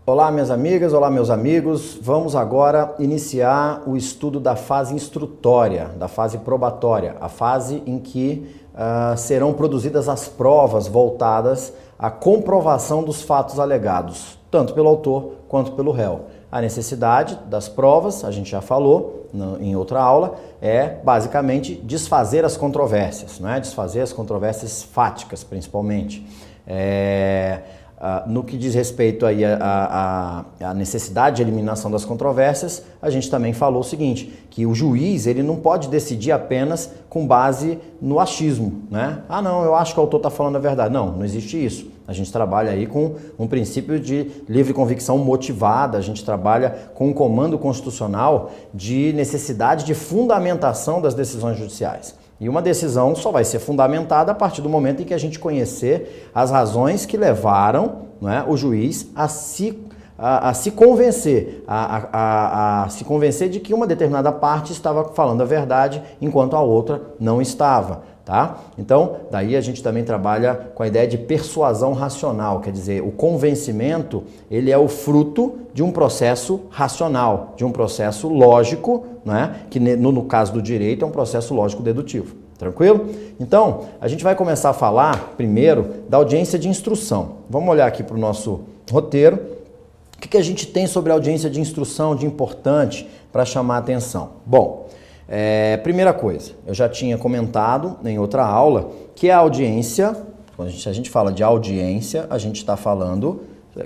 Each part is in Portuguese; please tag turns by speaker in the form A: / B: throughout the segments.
A: Olá, minhas amigas, olá, meus amigos. Vamos agora iniciar o estudo da fase instrutória, da fase probatória, a fase em que serão produzidas as provas voltadas à comprovação dos fatos alegados, tanto pelo autor quanto pelo réu. A necessidade das provas, a gente já falou em outra aula, é basicamente desfazer as controvérsias, né? Desfazer as controvérsias fáticas, principalmente. No que diz respeito aí à necessidade de eliminação das controvérsias, a gente também falou o seguinte, que o juiz ele não pode decidir apenas com base no achismo, né? Ah, não, eu acho que o autor está falando a verdade. Não, não existe isso. A gente trabalha aí com um princípio de livre convicção motivada, a gente trabalha com um comando constitucional de necessidade de fundamentação das decisões judiciais. E uma decisão só vai ser fundamentada a partir do momento em que a gente conhecer as razões que levaram, né, o juiz a se convencer, a se convencer de que uma determinada parte estava falando a verdade enquanto a outra não estava. Tá? Então, daí a gente também trabalha com a ideia de persuasão racional, quer dizer, o convencimento ele é o fruto de um processo racional, de um processo lógico, né? Que no caso do direito é um processo lógico-dedutivo. Tranquilo? Então, a gente vai começar a falar primeiro da audiência de instrução. Vamos olhar aqui para o nosso roteiro. O que a gente tem sobre a audiência de instrução de importante para chamar a atenção? Bom, primeira coisa, eu já tinha comentado em outra aula que a audiência, quando a gente fala de audiência, a gente está falando,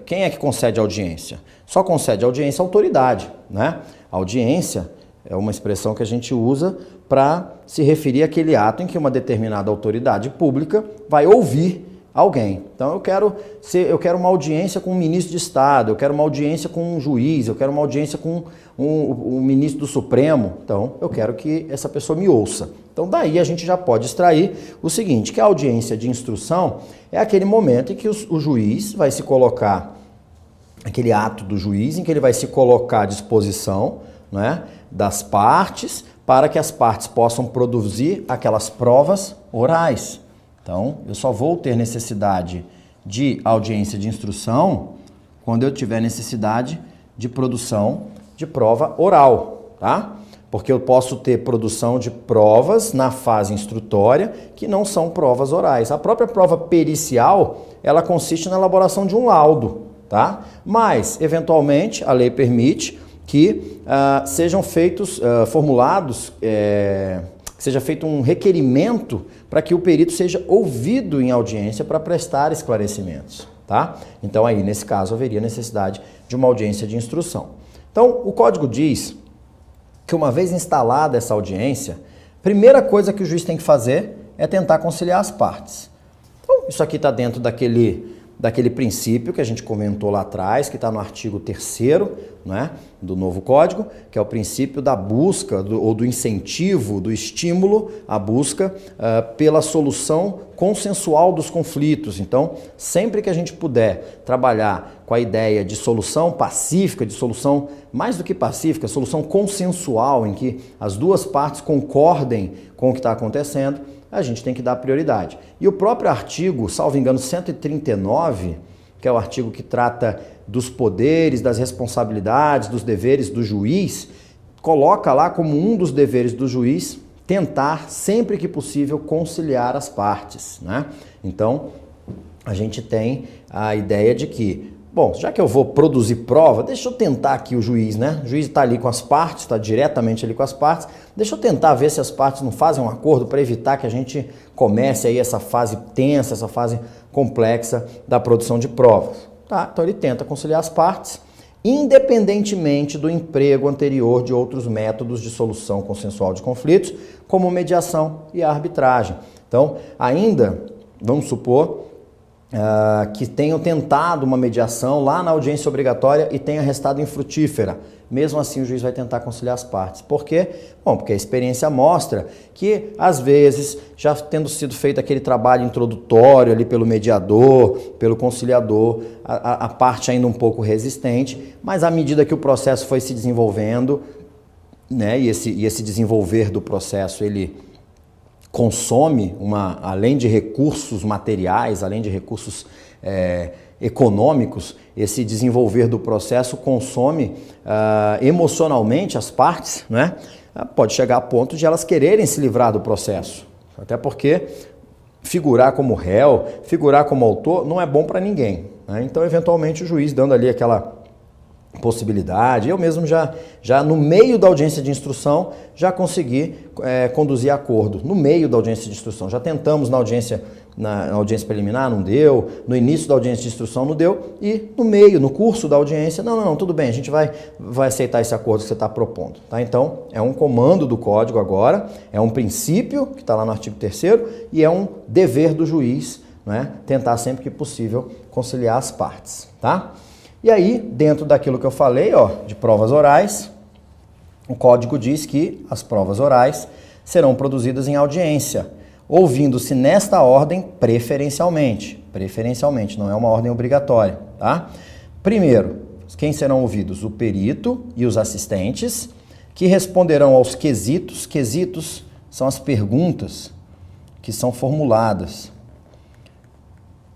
A: quem é que concede audiência? Só concede audiência a autoridade, né? Audiência é uma expressão que a gente usa para se referir àquele ato em que uma determinada autoridade pública vai ouvir alguém. Então eu quero uma audiência com um ministro de Estado, eu quero uma audiência com um juiz, eu quero uma audiência com um ministro do Supremo. Então eu quero que essa pessoa me ouça. Então daí a gente já pode extrair o seguinte, que a audiência de instrução é aquele momento em que o juiz vai se colocar, aquele ato do juiz em que ele vai se colocar à disposição, né, das partes para que as partes possam produzir aquelas provas orais. Então, eu só vou ter necessidade de audiência de instrução quando eu tiver necessidade de produção de prova oral, tá? Porque eu posso ter produção de provas na fase instrutória que não são provas orais. A própria prova pericial, ela consiste na elaboração de um laudo, tá? Mas, eventualmente, a lei permite que sejam feitos, seja feito um requerimento para que o perito seja ouvido em audiência para prestar esclarecimentos, tá? Então aí, nesse caso, haveria necessidade de uma audiência de instrução. Então, o código diz que uma vez instalada essa audiência, a primeira coisa que o juiz tem que fazer é tentar conciliar as partes. Então, isso aqui está dentro daquele princípio que a gente comentou lá atrás, que está no artigo 3º, né, do novo código, que é o princípio da busca ou do incentivo, do estímulo à busca pela solução consensual dos conflitos. Então, sempre que a gente puder trabalhar com a ideia de solução pacífica, de solução mais do que pacífica, solução consensual, em que as duas partes concordem com o que está acontecendo, a gente tem que dar prioridade. E o próprio artigo, salvo engano, 139, que é o artigo que trata dos poderes, das responsabilidades, dos deveres do juiz, coloca lá como um dos deveres do juiz tentar, sempre que possível, conciliar as partes, né? Então, a gente tem a ideia de que, bom, já que eu vou produzir prova, deixa eu tentar aqui o juiz, né? O juiz está ali com as partes, está diretamente ali com as partes, deixa eu tentar ver se as partes não fazem um acordo para evitar que a gente comece aí essa fase tensa, essa fase complexa da produção de provas. Tá? Então ele tenta conciliar as partes, independentemente do emprego anterior de outros métodos de solução consensual de conflitos, como mediação e arbitragem. Então, ainda, vamos supor que tenham tentado uma mediação lá na audiência obrigatória e tenha restado infrutífera. Mesmo assim, o juiz vai tentar conciliar as partes. Por quê? Bom, porque a experiência mostra que, às vezes, já tendo sido feito aquele trabalho introdutório ali pelo mediador, pelo conciliador, a parte ainda um pouco resistente, mas à medida que o processo foi se desenvolvendo, né, e esse desenvolver do processo, ele consome, além de recursos materiais, além de recursos econômicos, esse desenvolver do processo consome emocionalmente as partes, né? Pode chegar a ponto de elas quererem se livrar do processo. Até porque figurar como réu, figurar como autor, não é bom para ninguém, né? Então, eventualmente, o juiz dando ali aquela possibilidade, eu mesmo já no meio da audiência de instrução, já consegui conduzir acordo. No meio da audiência de instrução, já tentamos na audiência preliminar, não deu, no início da audiência de instrução não deu, e no meio, no curso da audiência, não, tudo bem, a gente vai aceitar esse acordo que você está propondo. Tá? Então, é um comando do Código agora, é um princípio que está lá no artigo 3º e é um dever do juiz, né, tentar sempre que possível conciliar as partes. Tá? E aí, dentro daquilo que eu falei, de provas orais, o Código diz que as provas orais serão produzidas em audiência, ouvindo-se nesta ordem preferencialmente. Preferencialmente, não é uma ordem obrigatória, tá? Primeiro, quem serão ouvidos? O perito e os assistentes, que responderão aos quesitos. Quesitos são as perguntas que são formuladas,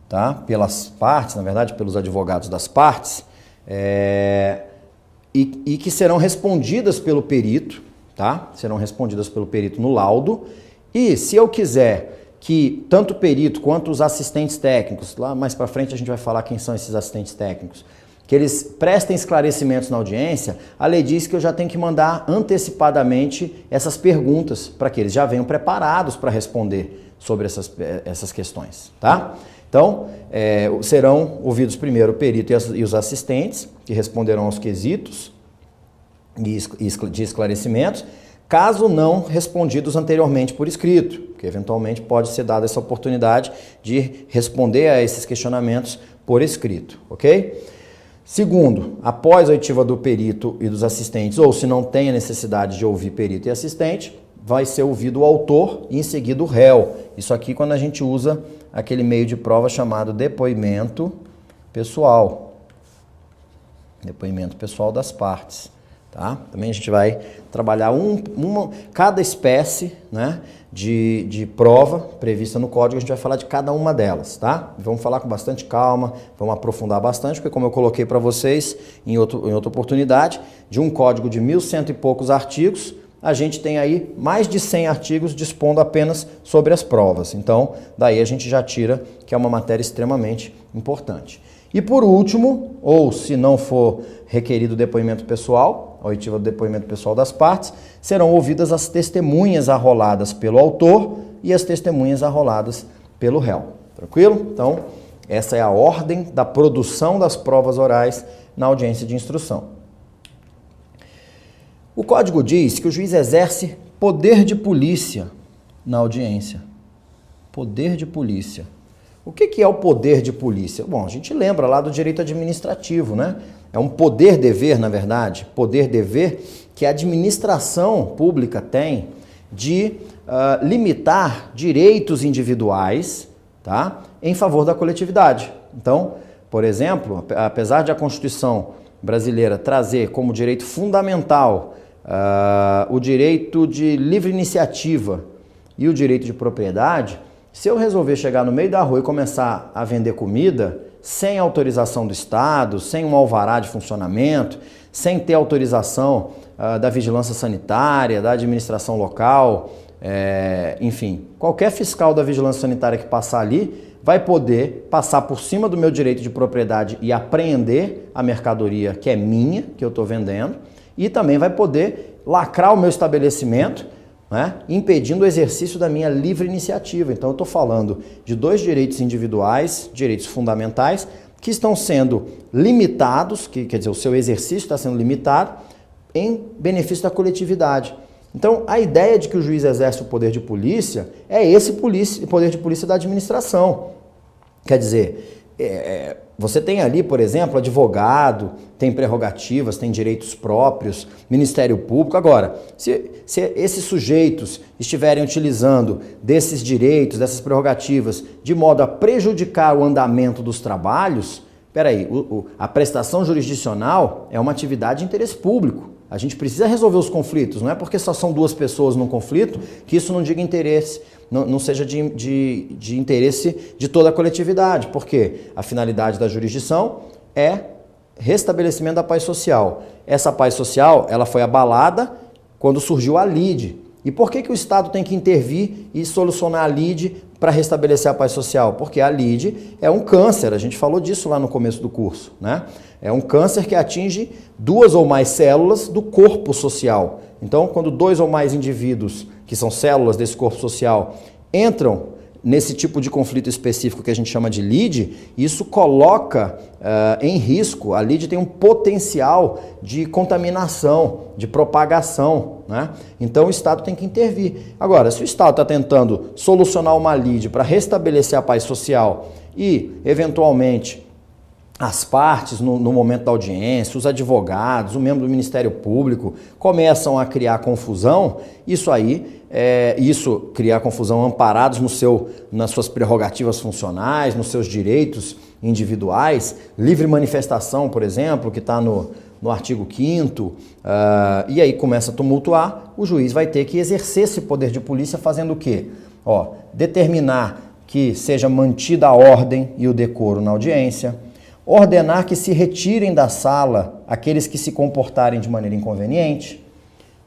A: tá? Pelas partes, na verdade, pelos advogados das partes, e que serão respondidas pelo perito, tá? Serão respondidas pelo perito no laudo. E se eu quiser que tanto o perito quanto os assistentes técnicos, lá mais para frente a gente vai falar quem são esses assistentes técnicos, que eles prestem esclarecimentos na audiência, a lei diz que eu já tenho que mandar antecipadamente essas perguntas para que eles já venham preparados para responder sobre essas questões, tá? Então, serão ouvidos primeiro o perito e os assistentes, que responderão aos quesitos de esclarecimentos, caso não respondidos anteriormente por escrito, porque eventualmente pode ser dada essa oportunidade de responder a esses questionamentos por escrito, ok? Segundo, após a oitiva do perito e dos assistentes, ou se não tem a necessidade de ouvir perito e assistente, vai ser ouvido o autor e em seguida o réu. Isso aqui quando a gente usa aquele meio de prova chamado depoimento pessoal. Depoimento pessoal das partes. Tá? Também a gente vai trabalhar cada espécie, né, de prova prevista no código, a gente vai falar de cada uma delas, tá? Vamos falar com bastante calma, vamos aprofundar bastante, porque como eu coloquei para vocês em outra oportunidade, de um código de 1.100 e poucos artigos, a gente tem aí mais de 100 artigos dispondo apenas sobre as provas. Então, daí a gente já tira que é uma matéria extremamente importante. E por último, ou se não for requerido depoimento pessoal, a oitiva do depoimento pessoal das partes, serão ouvidas as testemunhas arroladas pelo autor e as testemunhas arroladas pelo réu. Tranquilo? Então, essa é a ordem da produção das provas orais na audiência de instrução. O Código diz que o juiz exerce poder de polícia na audiência. Poder de polícia. O que é o poder de polícia? Bom, a gente lembra lá do direito administrativo, né? É um poder-dever, na verdade, poder-dever que a administração pública tem de limitar direitos individuais, tá? Em favor da coletividade. Então, por exemplo, apesar de a Constituição brasileira trazer como direito fundamental o direito de livre iniciativa e o direito de propriedade, se eu resolver chegar no meio da rua e começar a vender comida sem autorização do Estado, sem um alvará de funcionamento, sem ter autorização da vigilância sanitária, da administração local, enfim, qualquer fiscal da vigilância sanitária que passar ali vai poder passar por cima do meu direito de propriedade e apreender a mercadoria que é minha, que eu estou vendendo, e também vai poder lacrar o meu estabelecimento, né, impedindo o exercício da minha livre iniciativa. Então eu estou falando de dois direitos individuais, direitos fundamentais, que estão sendo limitados, quer dizer, o seu exercício está sendo limitado em benefício da coletividade. Então a ideia de que o juiz exerce o poder de polícia é esse poder de polícia da administração. Quer dizer, você tem ali, por exemplo, advogado, tem prerrogativas, tem direitos próprios, Ministério Público. Agora, se esses sujeitos estiverem utilizando desses direitos, dessas prerrogativas, de modo a prejudicar o andamento dos trabalhos, peraí, a prestação jurisdicional é uma atividade de interesse público. A gente precisa resolver os conflitos, não é porque só são duas pessoas num conflito que isso não diga interesse, não seja de interesse de toda a coletividade, porque a finalidade da jurisdição é restabelecimento da paz social. Essa paz social, ela foi abalada quando surgiu a lide. E por que o Estado tem que intervir e solucionar a lide para restabelecer a paz social? Porque a lide é um câncer, a gente falou disso lá no começo do curso, né? É um câncer que atinge duas ou mais células do corpo social. Então, quando dois ou mais indivíduos, que são células desse corpo social, entram nesse tipo de conflito específico que a gente chama de lide, isso coloca em risco, a lide tem um potencial de contaminação, de propagação, né? Então o Estado tem que intervir. Agora, se o Estado está tentando solucionar uma lide para restabelecer a paz social e, eventualmente, as partes, no momento da audiência, os advogados, o membro do Ministério Público começam a criar confusão, isso criar confusão amparados nas suas prerrogativas funcionais, nos seus direitos individuais, livre manifestação, por exemplo, que está no artigo 5º, e aí começa a tumultuar, o juiz vai ter que exercer esse poder de polícia fazendo o quê? Determinar que seja mantida a ordem e o decoro na audiência, ordenar que se retirem da sala aqueles que se comportarem de maneira inconveniente,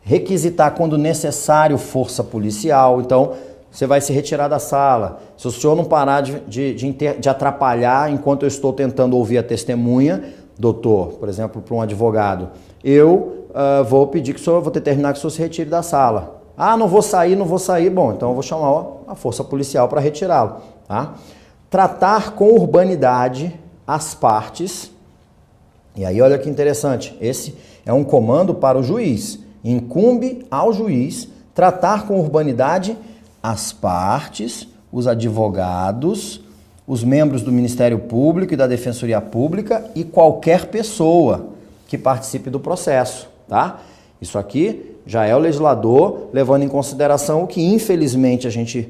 A: requisitar quando necessário força policial. Então, você vai se retirar da sala. Se o senhor não parar de atrapalhar enquanto eu estou tentando ouvir a testemunha, doutor, por exemplo, para um advogado, eu vou pedir que o senhor, vou determinar que o senhor se retire da sala. Ah, não vou sair, bom, então eu vou chamar a força policial para retirá-lo. Tá? Tratar com urbanidade as partes, e aí olha que interessante, esse é um comando para o juiz, incumbe ao juiz tratar com urbanidade as partes, os advogados, os membros do Ministério Público e da Defensoria Pública e qualquer pessoa que participe do processo, tá? Isso aqui já é o legislador levando em consideração o que infelizmente a gente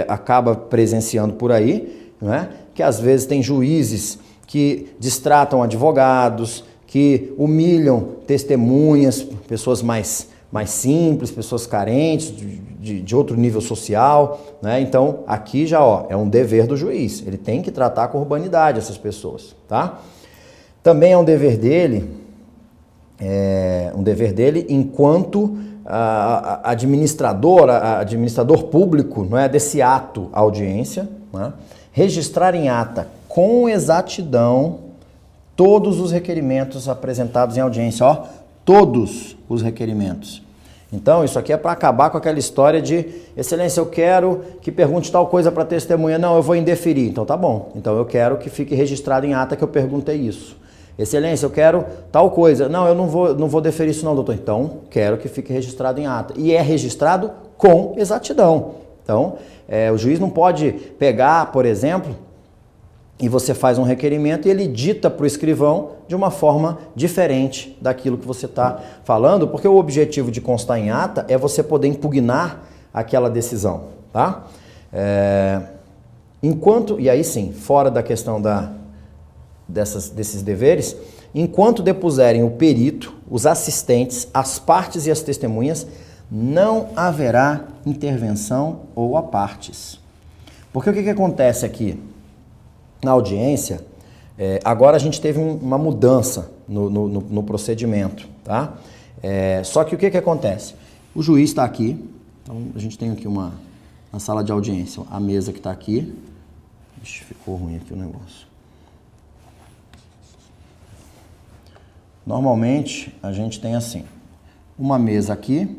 A: acaba presenciando por aí, não é? Que às vezes tem juízes que distratam advogados, que humilham testemunhas, pessoas mais simples, pessoas carentes, de outro nível social, né? Então, aqui já é um dever do juiz, ele tem que tratar com urbanidade essas pessoas, tá? Também é um dever dele enquanto administrador público, não é, desse ato, audiência, né? Registrar em ata com exatidão todos os requerimentos apresentados em audiência, todos os requerimentos. Então, isso aqui é para acabar com aquela história de, excelência, eu quero que pergunte tal coisa para a testemunha, não, eu vou indeferir, então tá bom, então eu quero que fique registrado em ata que eu perguntei isso. Excelência, eu quero tal coisa, não, eu não vou deferir isso não, doutor, então quero que fique registrado em ata. E é registrado com exatidão. Então, o juiz não pode pegar, por exemplo, e você faz um requerimento e ele dita para o escrivão de uma forma diferente daquilo que você está falando, porque o objetivo de constar em ata é você poder impugnar aquela decisão, tá? E aí sim, fora da questão desses deveres, enquanto depuserem o perito, os assistentes, as partes e as testemunhas, não haverá intervenção ou apartes. Porque o que acontece aqui? Na audiência, agora a gente teve uma mudança no procedimento, tá? Só que o que acontece? O juiz está aqui, então a gente tem aqui uma sala de audiência, a mesa que está aqui. Ixi, ficou ruim aqui o negócio. Normalmente a gente tem assim, uma mesa aqui,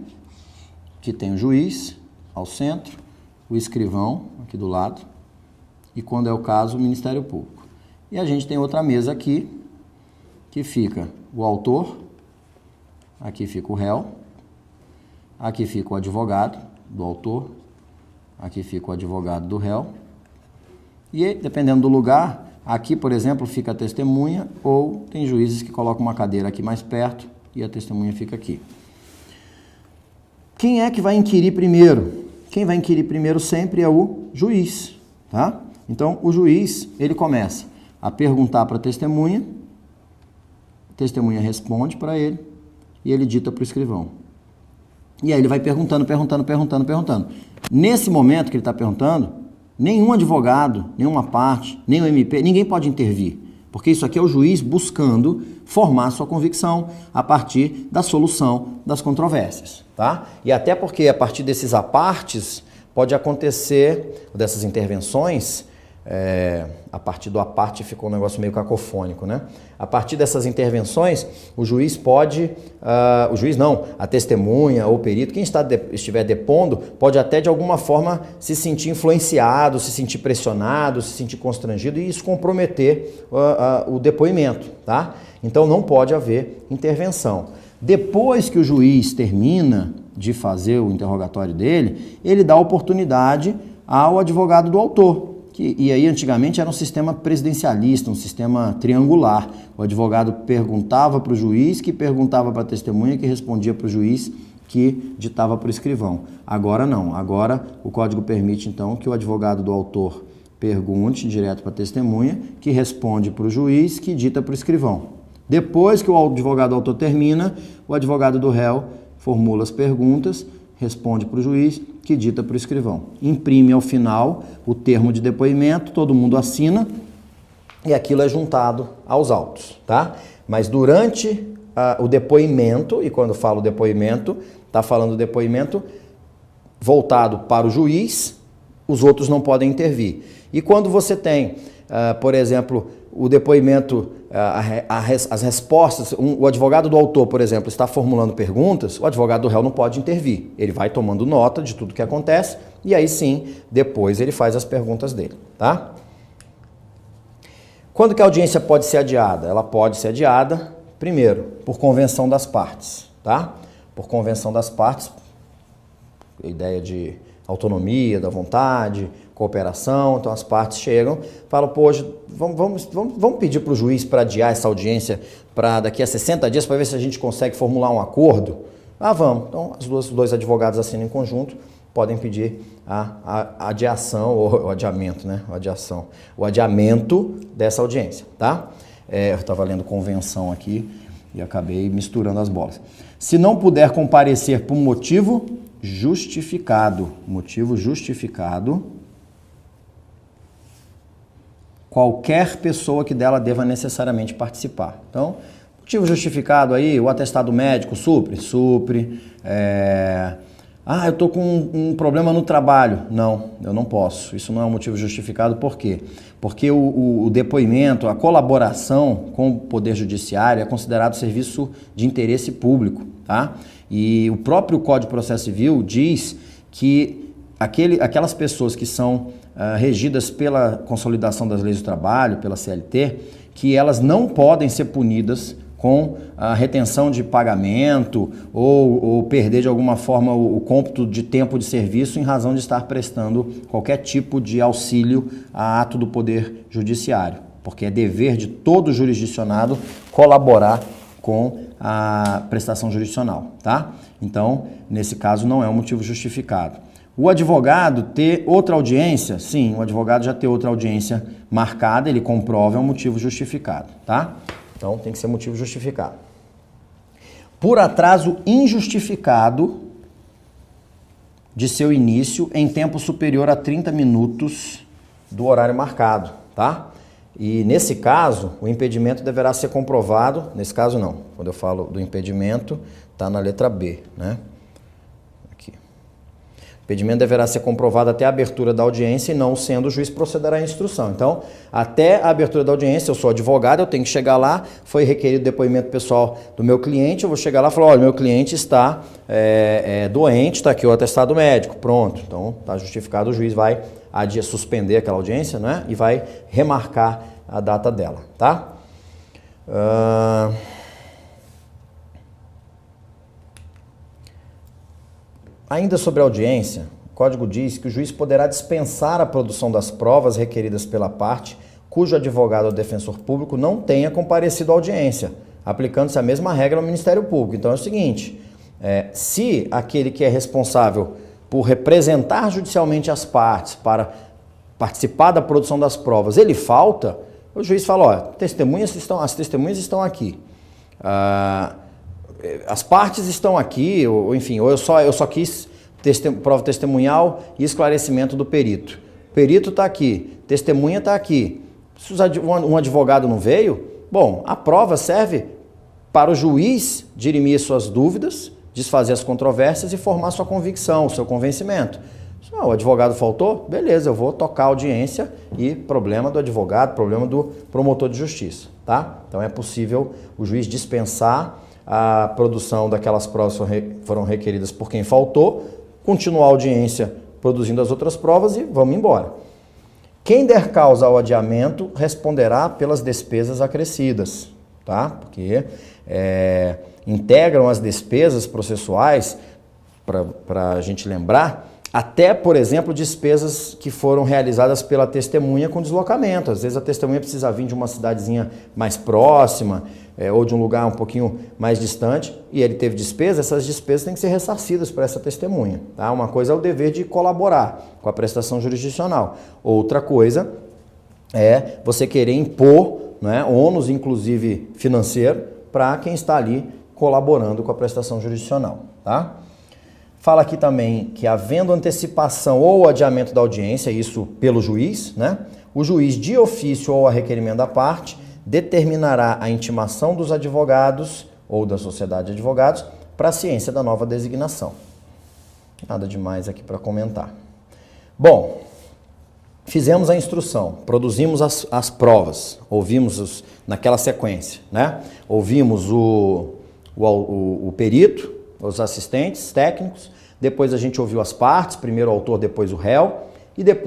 A: que tem o juiz ao centro, o escrivão aqui do lado, e quando é o caso, o Ministério Público. E a gente tem outra mesa aqui, que fica o autor, aqui fica o réu, aqui fica o advogado do autor, aqui fica o advogado do réu, e dependendo do lugar, aqui, por exemplo, fica a testemunha, ou tem juízes que colocam uma cadeira aqui mais perto e a testemunha fica aqui. Quem é que vai inquirir primeiro? Quem vai inquirir primeiro sempre é o juiz, tá? Então, o juiz, ele começa a perguntar para a testemunha responde para ele, e ele dita para o escrivão. E aí ele vai perguntando. Nesse momento que ele está perguntando, nenhum advogado, nenhuma parte, nem o MP, ninguém pode intervir. Porque isso aqui é o juiz buscando formar sua convicção a partir da solução das controvérsias, tá? E até porque a partir desses apartes pode acontecer, dessas intervenções, a partir do aparte ficou um negócio meio cacofônico, né? A partir dessas intervenções, o juiz pode, a testemunha ou o perito, quem estiver depondo, pode até de alguma forma se sentir influenciado, se sentir pressionado, se sentir constrangido e isso comprometer o depoimento, tá? Então não pode haver intervenção. Depois que o juiz termina de fazer o interrogatório dele, ele dá oportunidade ao advogado do autor. E aí antigamente era um sistema presidencialista, um sistema triangular. O advogado perguntava para o juiz, que perguntava para a testemunha, que respondia para o juiz, que ditava para o escrivão. Agora não, agora o código permite então que o advogado do autor pergunte direto para a testemunha, que responde para o juiz, que dita para o escrivão. Depois que o advogado do autor termina, o advogado do réu formula as perguntas, responde para o juiz, que dita para o escrivão. Imprime ao final o termo de depoimento, todo mundo assina e aquilo é juntado aos autos, tá? Mas durante o depoimento, e quando falo depoimento, está falando depoimento voltado para o juiz, os outros não podem intervir. E quando você tem, por exemplo, o depoimento, as respostas, o advogado do autor, por exemplo, está formulando perguntas, o advogado do réu não pode intervir. Ele vai tomando nota de tudo que acontece e aí sim, depois ele faz as perguntas dele, tá? Quando que a audiência pode ser adiada? Ela pode ser adiada, primeiro, por convenção das partes, tá? Por convenção das partes, a ideia de autonomia, da vontade, cooperação, então as partes chegam, falam, pô, hoje vamos pedir para o juiz para adiar essa audiência para daqui a 60 dias para ver se a gente consegue formular um acordo? Ah, vamos. Então os dois advogados assinam em conjunto, podem pedir a adiação ou o adiamento, né? O adiamento dessa audiência, tá? Eu estava lendo convenção aqui e acabei misturando as bolas. Se não puder comparecer por motivo justificado, qualquer pessoa que dela deva necessariamente participar. Então, motivo justificado aí, o atestado médico supre. Eu estou com um problema no trabalho. Não, eu não posso. Isso não é um motivo justificado. Por quê? Porque o depoimento, a colaboração com o Poder Judiciário é considerado serviço de interesse público, tá? E o próprio Código de Processo Civil diz que aquelas pessoas que são regidas pela consolidação das leis do trabalho, pela CLT, que elas não podem ser punidas com a retenção de pagamento ou perder de alguma forma o cômputo de tempo de serviço em razão de estar prestando qualquer tipo de auxílio a ato do Poder Judiciário, porque é dever de todo jurisdicionado colaborar com a prestação jurisdicional, tá? Então, nesse caso, não é um motivo justificado. O advogado ter outra audiência, sim, o advogado já ter outra audiência marcada, ele comprova, é um motivo justificado, tá? Então, tem que ser motivo justificado. Por atraso injustificado de seu início em tempo superior a 30 minutos do horário marcado, tá? E nesse caso, o impedimento deverá ser comprovado, nesse caso não, quando eu falo do impedimento, está na letra B, né? Aqui. O impedimento deverá ser comprovado até a abertura da audiência e não sendo, o juiz procederá à instrução. Então, até a abertura da audiência, eu sou advogado, eu tenho que chegar lá, foi requerido depoimento pessoal do meu cliente, eu vou chegar lá e falar, olha, meu cliente está doente, está aqui o atestado médico, pronto. Então, está justificado, o juiz vai suspender aquela audiência, né? E vai remarcar a data dela, tá? Ainda sobre a audiência, o código diz que o juiz poderá dispensar a produção das provas requeridas pela parte cujo advogado ou defensor público não tenha comparecido à audiência, aplicando-se a mesma regra ao Ministério Público. Então é o seguinte, se aquele que é responsável por representar judicialmente as partes para participar da produção das provas, ele falta, o juiz fala, ó, as testemunhas estão aqui. as partes estão aqui, ou enfim, ou eu só quis prova testemunhal e esclarecimento do perito. O perito está aqui, testemunha está aqui. Se um advogado não veio, bom, a prova serve para o juiz dirimir suas dúvidas, desfazer as controvérsias e formar sua convicção, seu convencimento. Se o advogado faltou, beleza, eu vou tocar a audiência e problema do advogado, problema do promotor de justiça, tá? Então é possível o juiz dispensar a produção daquelas provas que foram requeridas por quem faltou, continuar a audiência produzindo as outras provas e vamos embora. Quem der causa ao adiamento responderá pelas despesas acrescidas, tá? Porque integram as despesas processuais, para a gente lembrar, até, por exemplo, despesas que foram realizadas pela testemunha com deslocamento. Às vezes a testemunha precisa vir de uma cidadezinha mais próxima ou de um lugar um pouquinho mais distante e ele teve despesa, essas despesas têm que ser ressarcidas para essa testemunha. Tá? Uma coisa é o dever de colaborar com a prestação jurisdicional. Outra coisa é você querer impor, né, ônus, inclusive financeiro, para quem está ali colaborando com a prestação jurisdicional. Tá? Fala aqui também que, havendo antecipação ou adiamento da audiência, isso pelo juiz, né? O juiz, de ofício ou a requerimento da parte, determinará a intimação dos advogados ou da sociedade de advogados para a ciência da nova designação. Nada demais aqui para comentar. Bom, fizemos a instrução, produzimos as provas, ouvimos naquela sequência, né? Ouvimos o perito, os assistentes técnicos, depois a gente ouviu as partes, primeiro o autor, depois o réu,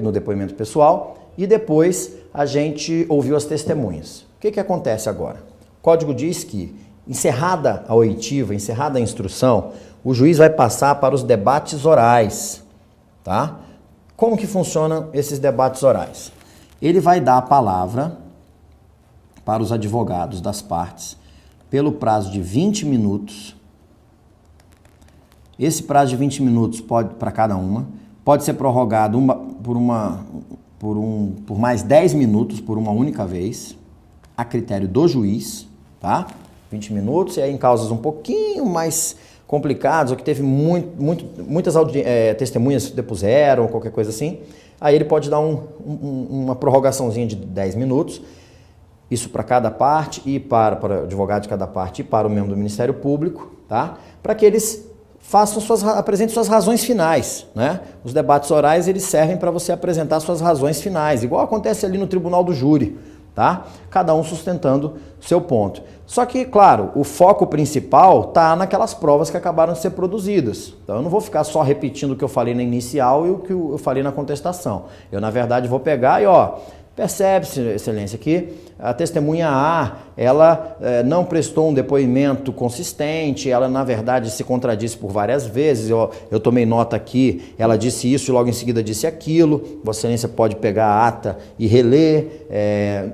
A: no depoimento pessoal, e depois a gente ouviu as testemunhas. O que acontece agora? O código diz que, encerrada a oitiva, encerrada a instrução, o juiz vai passar para os debates orais, tá? Como que funcionam esses debates orais? Ele vai dar a palavra para os advogados das partes pelo prazo de 20 minutos. Esse prazo de 20 minutos pode, para cada uma, pode ser prorrogado por mais 10 minutos por uma única vez, a critério do juiz, tá? 20 minutos, e aí em causas um pouquinho mais complicadas, ou que teve muitas testemunhas depuseram, ou qualquer coisa assim, aí ele pode dar uma prorrogaçãozinha de 10 minutos, isso para cada parte, e para o advogado de cada parte, e para o membro do Ministério Público, tá? Para que eles apresentem suas razões finais, né? Os debates orais, eles servem para você apresentar suas razões finais, igual acontece ali no tribunal do júri, tá? Cada um sustentando seu ponto. Só que, claro, o foco principal tá naquelas provas que acabaram de ser produzidas. Então eu não vou ficar só repetindo o que eu falei na inicial e o que eu falei na contestação. Eu, na verdade, vou pegar e, percebe-se, excelência, que a testemunha A, ela não prestou um depoimento consistente, ela, na verdade, se contradisse por várias vezes, eu tomei nota aqui, ela disse isso e logo em seguida disse aquilo, Vossa Excelência pode pegar a ata e reler,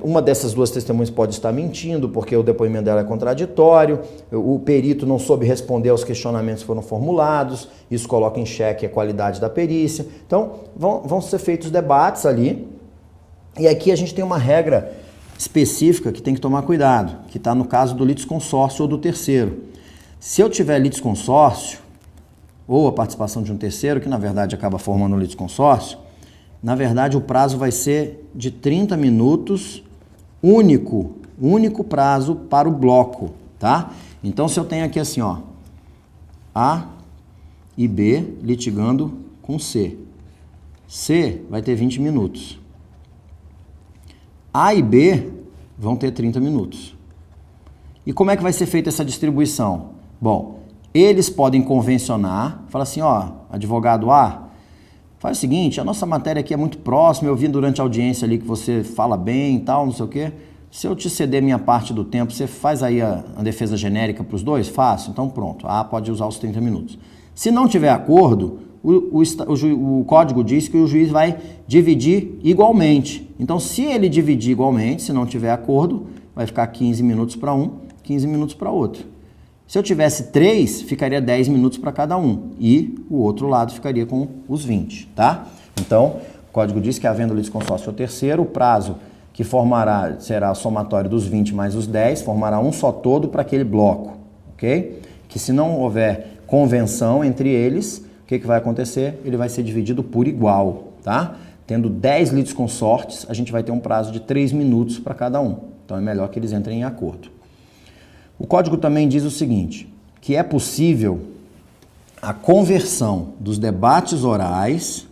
A: uma dessas duas testemunhas pode estar mentindo, porque o depoimento dela é contraditório, o perito não soube responder aos questionamentos que foram formulados, isso coloca em xeque a qualidade da perícia. Então, vão ser feitos debates ali. E aqui a gente tem uma regra específica que tem que tomar cuidado, que está no caso do litisconsórcio ou do terceiro. Se eu tiver litisconsórcio, ou a participação de um terceiro, que na verdade acaba formando um litisconsórcio, na verdade o prazo vai ser de 30 minutos, único prazo para o bloco, tá? Então se eu tenho aqui assim, A e B litigando com C. C vai ter 20 minutos. A e B vão ter 30 minutos. E como é que vai ser feita essa distribuição? Bom, eles podem convencionar, falar assim, advogado A, faz o seguinte, a nossa matéria aqui é muito próxima, eu vi durante a audiência ali que você fala bem e tal, não sei o quê. Se eu te ceder minha parte do tempo, você faz aí a defesa genérica para os dois? Faço. Então pronto, A pode usar os 30 minutos. Se não tiver acordo, o código diz que o juiz vai dividir igualmente. Então, se ele dividir igualmente, se não tiver acordo, vai ficar 15 minutos para um, 15 minutos para outro. Se eu tivesse 3, ficaria 10 minutos para cada um. E o outro lado ficaria com os 20, tá? Então, o código diz que, havendo litisconsórcio ou terceiro, o prazo que será somatório dos 20 mais os 10, formará um só todo para aquele bloco, ok? que se não houver convenção entre eles, o que vai acontecer? Ele vai ser dividido por igual, tá? Tendo 10 litisconsortes, a gente vai ter um prazo de 3 minutos para cada um. Então é melhor que eles entrem em acordo. O código também diz o seguinte, que é possível a conversão dos debates orais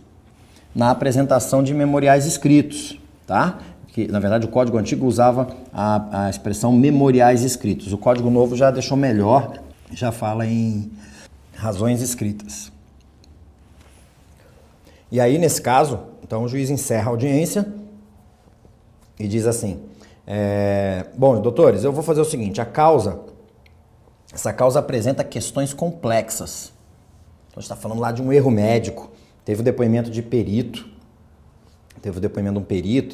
A: na apresentação de memoriais escritos, tá? Que, na verdade, o código antigo usava a expressão memoriais escritos. O código novo já deixou melhor, já fala em razões escritas. E aí, nesse caso, então o juiz encerra a audiência e diz assim, bom, doutores, eu vou fazer o seguinte, essa causa apresenta questões complexas. Então, a gente está falando lá de um erro médico, teve o depoimento de perito,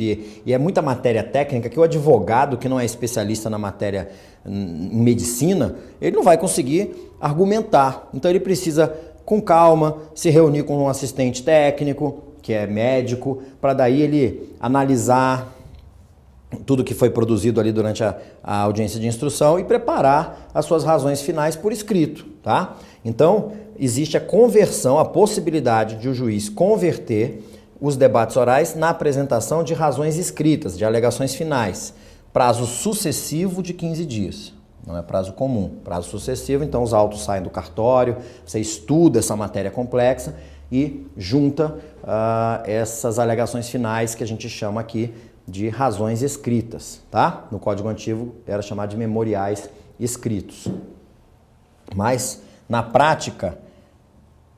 A: e é muita matéria técnica que o advogado que não é especialista na matéria em medicina, ele não vai conseguir argumentar. Então ele precisa, com calma, se reunir com um assistente técnico, que é médico, para daí ele analisar tudo que foi produzido ali durante a audiência de instrução e preparar as suas razões finais por escrito, tá? Então, existe a conversão, a possibilidade de o juiz converter os debates orais na apresentação de razões escritas, de alegações finais. Prazo sucessivo de 15 dias. Não é prazo comum. Prazo sucessivo, então os autos saem do cartório, você estuda essa matéria complexa e junta essas alegações finais que a gente chama aqui de razões escritas, tá? No Código Antigo era chamado de memoriais escritos. Mas, na prática,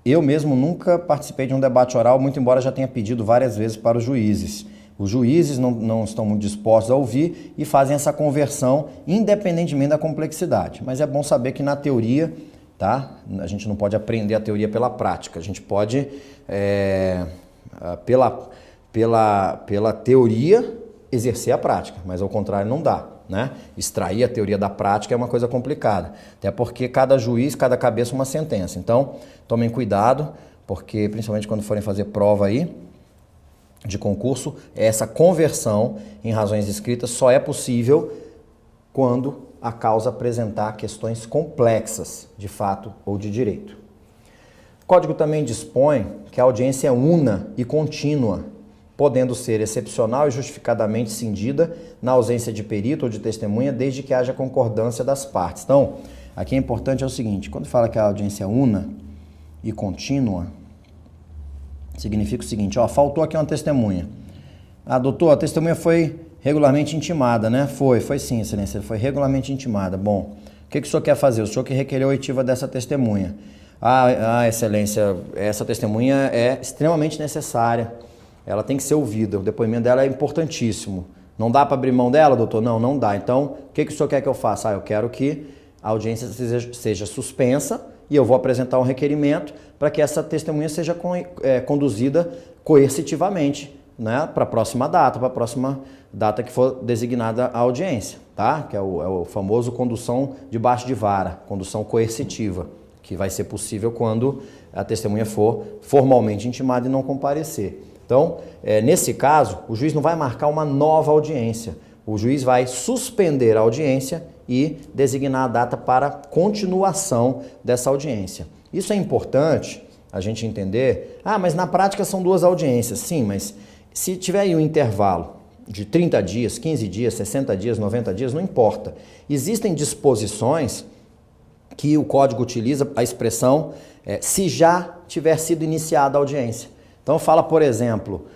A: eu mesmo nunca participei de um debate oral, muito embora já tenha pedido várias vezes para os juízes. Os juízes não estão muito dispostos a ouvir e fazem essa conversão independentemente da complexidade. Mas é bom saber que na teoria, tá? A gente não pode aprender a teoria pela prática. A gente pode, pela teoria, exercer a prática, mas ao contrário não dá, né? Extrair a teoria da prática é uma coisa complicada, até porque cada juiz, cada cabeça uma sentença. Então, tomem cuidado, porque principalmente quando forem fazer prova aí de concurso, essa conversão em razões escritas só é possível quando a causa apresentar questões complexas de fato ou de direito. O Código também dispõe que a audiência é una e contínua, podendo ser excepcional e justificadamente cindida na ausência de perito ou de testemunha, desde que haja concordância das partes. Então, aqui é importante o seguinte, quando fala que a audiência é una e contínua, significa o seguinte, faltou aqui uma testemunha. Doutor, a testemunha foi regularmente intimada, né? Foi sim, excelência, foi regularmente intimada. Bom, o que o senhor quer fazer? O senhor que requereu a oitiva dessa testemunha. Excelência, essa testemunha é extremamente necessária. Ela tem que ser ouvida, o depoimento dela é importantíssimo. Não dá para abrir mão dela, doutor? Não dá. Então, o que o senhor quer que eu faça? Eu quero que a audiência seja suspensa e eu vou apresentar um requerimento para que essa testemunha seja conduzida coercitivamente, né, para a próxima data que for designada a audiência, tá? Que é o famoso condução debaixo de vara, condução coercitiva, que vai ser possível quando a testemunha for formalmente intimada e não comparecer. Então, nesse caso, o juiz não vai marcar uma nova audiência. O juiz vai suspender a audiência e designar a data para continuação dessa audiência. Isso é importante a gente entender. Mas na prática são 2 audiências. Sim, mas se tiver aí um intervalo de 30 dias, 15 dias, 60 dias, 90 dias, não importa. Existem disposições que o Código utiliza a expressão se já tiver sido iniciada a audiência. Então fala, por exemplo,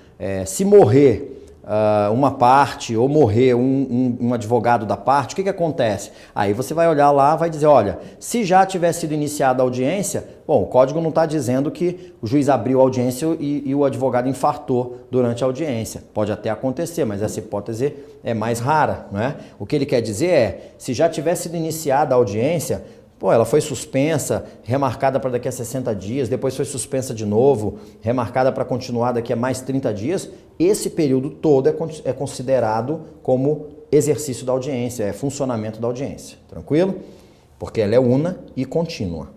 A: se morrer uma parte ou morrer um advogado da parte, o que acontece? Aí você vai olhar lá, vai dizer, olha, se já tiver sido iniciada a audiência, bom, o código não está dizendo que o juiz abriu a audiência e o advogado infartou durante a audiência. Pode até acontecer, mas essa hipótese é mais rara, não é? O que ele quer dizer é, se já tiver sido iniciada a audiência, ela foi suspensa, remarcada para daqui a 60 dias, depois foi suspensa de novo, remarcada para continuar daqui a mais 30 dias, esse período todo é considerado como exercício da audiência, é funcionamento da audiência, tranquilo? Porque ela é una e contínua.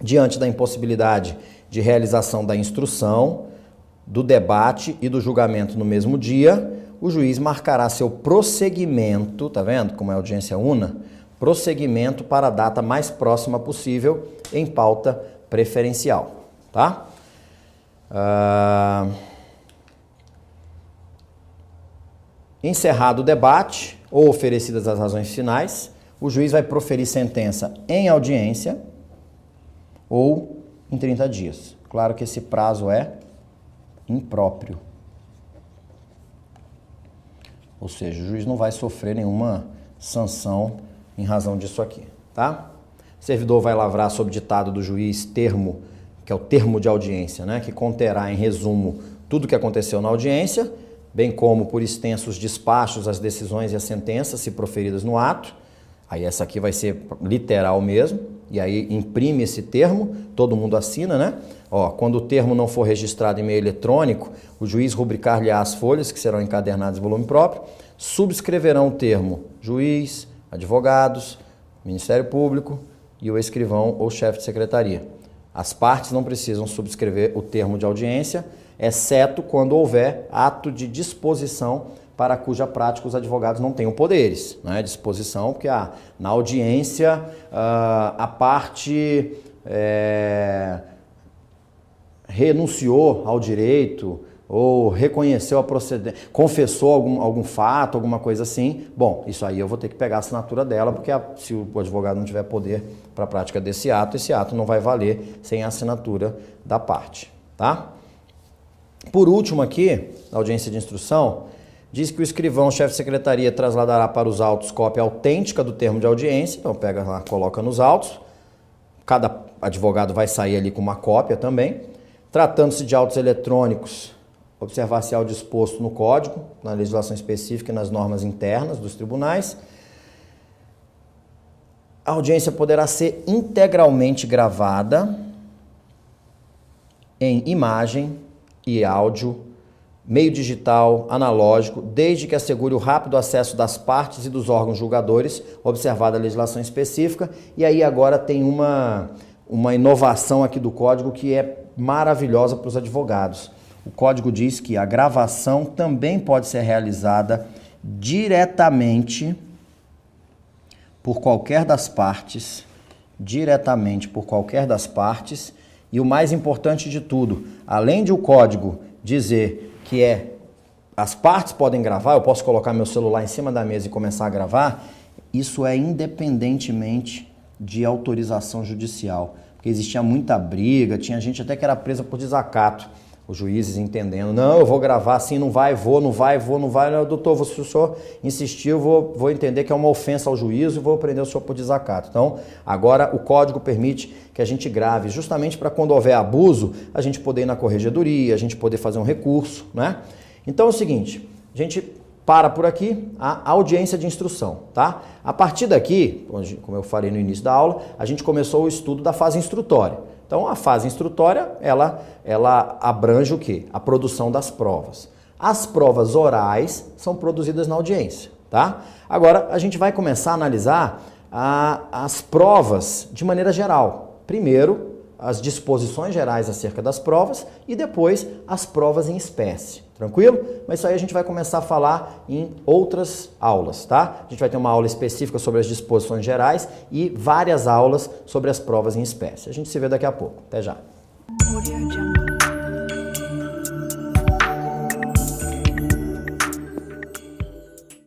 A: Diante da impossibilidade de realização da instrução, do debate e do julgamento no mesmo dia, o juiz marcará seu prosseguimento, tá vendo como é audiência una? prosseguimento para a data mais próxima possível em pauta preferencial, tá? Encerrado o debate ou oferecidas as razões finais, o juiz vai proferir sentença em audiência ou em 30 dias. Claro que esse prazo é impróprio. Ou seja, o juiz não vai sofrer nenhuma sanção em razão disso aqui, tá? O servidor vai lavrar sob ditado do juiz termo, que é o termo de audiência, né? Que conterá em resumo tudo o que aconteceu na audiência, bem como por extensos despachos as decisões e as sentenças se proferidas no ato. Aí essa aqui vai ser literal mesmo, e aí imprime esse termo, todo mundo assina, né? Ó, quando o termo não for registrado em meio eletrônico, o juiz rubricar-lhe-á as folhas, que serão encadernadas em volume próprio, subscreverão o termo juiz, advogados, Ministério Público e o escrivão ou chefe de secretaria. As partes não precisam subscrever o termo de audiência, exceto quando houver ato de disposição para cuja prática os advogados não tenham poderes, né? Disposição, porque na audiência a parte renunciou ao direito ou reconheceu a procedência, confessou algum fato, alguma coisa assim. Bom, isso aí eu vou ter que pegar a assinatura dela, porque se o advogado não tiver poder para a prática desse ato, esse ato não vai valer sem a assinatura da parte, tá? Por último aqui, na audiência de instrução, diz que o escrivão, chefe de secretaria, trasladará para os autos cópia autêntica do termo de audiência. Então pega lá, coloca nos autos. Cada advogado vai sair ali com uma cópia também. Tratando-se de autos eletrônicos, observar-se-á o disposto no código, na legislação específica e nas normas internas dos tribunais. A audiência poderá ser integralmente gravada em imagem e áudio, meio digital, analógico, desde que assegure o rápido acesso das partes e dos órgãos julgadores, observada a legislação específica. E aí agora tem uma inovação aqui do código que é maravilhosa para os advogados. O código diz que a gravação também pode ser realizada diretamente por qualquer das partes, e o mais importante de tudo, além de o código dizer que as partes podem gravar, eu posso colocar meu celular em cima da mesa e começar a gravar, isso é independentemente de autorização judicial, porque existia muita briga, tinha gente até que era presa por desacato, os juízes entendendo, não, eu vou gravar assim, não vai, não, doutor, se o senhor insistir, eu vou entender que é uma ofensa ao juízo e vou prender o senhor por desacato. Então, agora o código permite que a gente grave, justamente para quando houver abuso, a gente poder ir na corregedoria, a gente poder fazer um recurso, né? Então é o seguinte, a gente para por aqui a audiência de instrução, tá? A partir daqui, como eu falei no início da aula, a gente começou o estudo da fase instrutória. Então, a fase instrutória, ela abrange o quê? A produção das provas. As provas orais são produzidas na audiência, tá? Agora, a gente vai começar a analisar as provas de maneira geral. Primeiro, as disposições gerais acerca das provas e depois as provas em espécie. Tranquilo? Mas isso aí a gente vai começar a falar em outras aulas, tá? A gente vai ter uma aula específica sobre as disposições gerais e várias aulas sobre as provas em espécie. A gente se vê daqui a pouco. Até já.